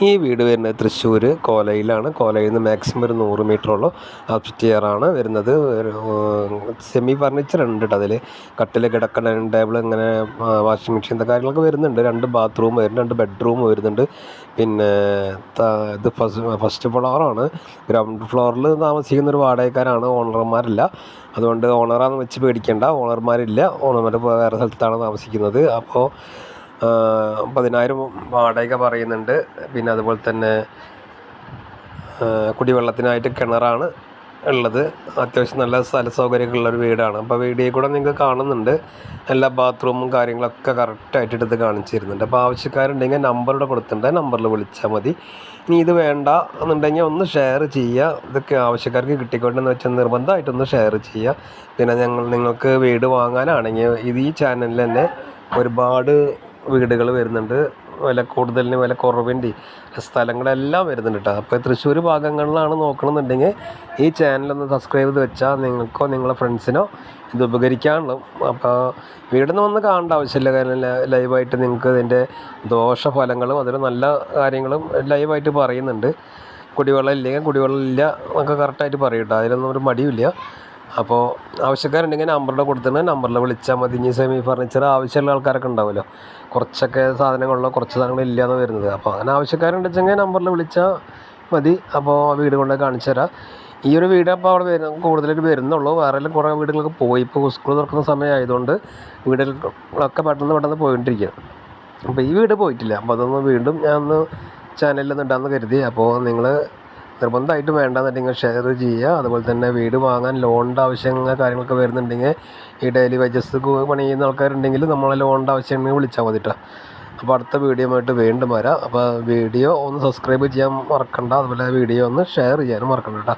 ഈ വീട് വരുന്നത് തൃശ്ശൂർ കോലയിലാണ്. കോലയിൽ നിന്ന് മാക്സിമം ഒരു 100 മീറ്ററോളം അപ്സ്റ്റെയറാണ് വരുന്നത്. സെമി ഫർണിച്ചർ ഉണ്ട് കേട്ടോ. അതിൽ കട്ടിൽ, കിടക്ക, ഡൈനിങ് ടേബിൾ, ഇങ്ങനെ വാഷിംഗ് മെഷീൻ കാര്യങ്ങളൊക്കെ വരുന്നുണ്ട്. 2 ബാത്റൂം വരുന്നുണ്ട്, 2 ബെഡ്റൂം വരുന്നുണ്ട്. പിന്നെ ഇത് ഫസ്റ്റ് ഫ്ലോറാണ്. ഗ്രൗണ്ട് ഫ്ലോറിൽ താമസിക്കുന്ന ഒരു വാടകക്കാരാണ്, ഓണർമാരില്ല. അതുകൊണ്ട് ഓണറാന്ന് വെച്ച് പേടിക്കേണ്ട, ഓണർമാരില്ല. ഓണർമാർ വേറെ സ്ഥലത്താണ് താമസിക്കുന്നത്. അപ്പോൾ 10,000 വാടക പറയുന്നുണ്ട്. പിന്നെ അതുപോലെ തന്നെ കുടിവെള്ളത്തിനായിട്ട് കിണറാണ് ഉള്ളത്. അത്യാവശ്യം നല്ല സ്ഥല സൗകര്യമൊക്കെയുള്ളൊരു വീടാണ്. അപ്പോൾ വീഡിയോയിൽ കൂടെ നിങ്ങൾക്ക് കാണുന്നുണ്ട്, എല്ലാ ബാത്റൂമും കാര്യങ്ങളൊക്കെ കറക്റ്റായിട്ട് എടുത്ത് കാണിച്ചു തരുന്നുണ്ട്. അപ്പോൾ ആവശ്യക്കാരുണ്ടെങ്കിൽ നമ്പറിവിടെ കൊടുത്തിട്ടുണ്ട്, നമ്പറിൽ വിളിച്ചാൽ മതി. ഇനി ഇത് വേണ്ട എന്നുണ്ടെങ്കിൽ ഒന്ന് ഷെയർ ചെയ്യുക. ഇതൊക്കെ ആവശ്യക്കാർക്ക് കിട്ടിക്കൊണ്ടെന്ന് വെച്ചാൽ നിർബന്ധമായിട്ടൊന്ന് ഷെയർ ചെയ്യുക. പിന്നെ നിങ്ങൾക്ക് വീട് വാങ്ങാനാണെങ്കിൽ ഈ ചാനലിൽ തന്നെ ഒരുപാട് വീടുകൾ വരുന്നുണ്ട്. വില കൂടുതലിന് വില കുറവിൻ്റെ സ്ഥലങ്ങളെല്ലാം വരുന്നുണ്ട് കേട്ടോ. അപ്പോൾ തൃശ്ശൂർ ഭാഗങ്ങളിലാണ് നോക്കണമെന്നുണ്ടെങ്കിൽ ഈ ചാനലൊന്ന് സബ്സ്ക്രൈബ് ചെയ്ത് വെച്ചാൽ നിങ്ങൾക്കോ നിങ്ങളെ ഫ്രണ്ട്സിനോ ഇത് ഉപകരിക്കാനുള്ളൂ. അപ്പോൾ വീടിൽ നിന്ന് വന്ന് കാണേണ്ട ആവശ്യമില്ല. കാരണം ലൈവായിട്ട് നിങ്ങൾക്ക് ഇതിൻ്റെ ദോഷഫലങ്ങളും അതിൽ നല്ല കാര്യങ്ങളും ലൈവായിട്ട് പറയുന്നുണ്ട്. കുടിവെള്ളം ഇല്ലെങ്കിൽ കുടിവെള്ളം ഇല്ല എന്നൊക്കെ കറക്റ്റായിട്ട് പറയും കേട്ടോ. അതിലൊന്നും ഒരു മടിയുമില്ല. അപ്പോൾ ആവശ്യക്കാരുണ്ടെങ്കിൽ നമ്പറിൽ കൊടുത്തിട്ട് നമ്പറിൽ വിളിച്ചാൽ മതി. ഇനി സെമി ഫർണിച്ചർ ആവശ്യമുള്ള ആൾക്കാരൊക്കെ ഉണ്ടാവുമല്ലോ, കുറച്ചൊക്കെ സാധനങ്ങളുള്ള കുറച്ച് സാധനങ്ങൾ ഇല്ലയെന്ന് വരുന്നത്. അപ്പോൾ അങ്ങനെ ആവശ്യക്കാരുണ്ടെങ്കിൽ നമ്പറിൽ വിളിച്ചാൽ മതി. അപ്പോൾ വീട് കൊണ്ട് കാണിച്ചു തരാം. ഈ ഒരു വീട് അപ്പോൾ അവിടെ കൂടുതലായിട്ട് വരുന്നുള്ളൂ. വേറെ കുറേ വീടുകളൊക്കെ പോയി. ഇപ്പോൾ സ്കൂൾ തുറക്കുന്ന സമയമായതുകൊണ്ട് വീടുകളൊക്കെ പെട്ടെന്ന് പോയിക്കൊണ്ടിരിക്കുക. അപ്പോൾ ഈ വീട് പോയിട്ടില്ല. അപ്പോൾ അതൊന്ന് വീണ്ടും ഞാൻ ഒന്ന് ചാനലിലൊന്ന് ഇടാമെന്ന് കരുതി. അപ്പോൾ നിങ്ങൾ നിർബന്ധമായിട്ടും വേണ്ടെന്നുണ്ടെങ്കിൽ ഷെയർ ചെയ്യുക. അതുപോലെ തന്നെ വീട് വാങ്ങാൻ ലോണിൻ്റെ ആവശ്യങ്ങൾ കാര്യങ്ങളൊക്കെ വരുന്നുണ്ടെങ്കിൽ ഈ ഡെയിലി വേജസ് പണി ചെയ്യുന്ന ആൾക്കാരുണ്ടെങ്കിൽ നമ്മളെ ലോണിൻ്റെ ആവശ്യമുണ്ടെങ്കിൽ വിളിച്ചാൽ മതി കേട്ടോ. അപ്പോൾ അടുത്ത വീഡിയോ ആയിട്ട് വീണ്ടും വരാം. അപ്പോൾ വീഡിയോ ഒന്ന് സബ്സ്ക്രൈബ് ചെയ്യാൻ മറക്കണ്ട. അതുപോലെ വീഡിയോ ഒന്ന് ഷെയർ ചെയ്യാനും മറക്കണ്ട കേട്ടോ.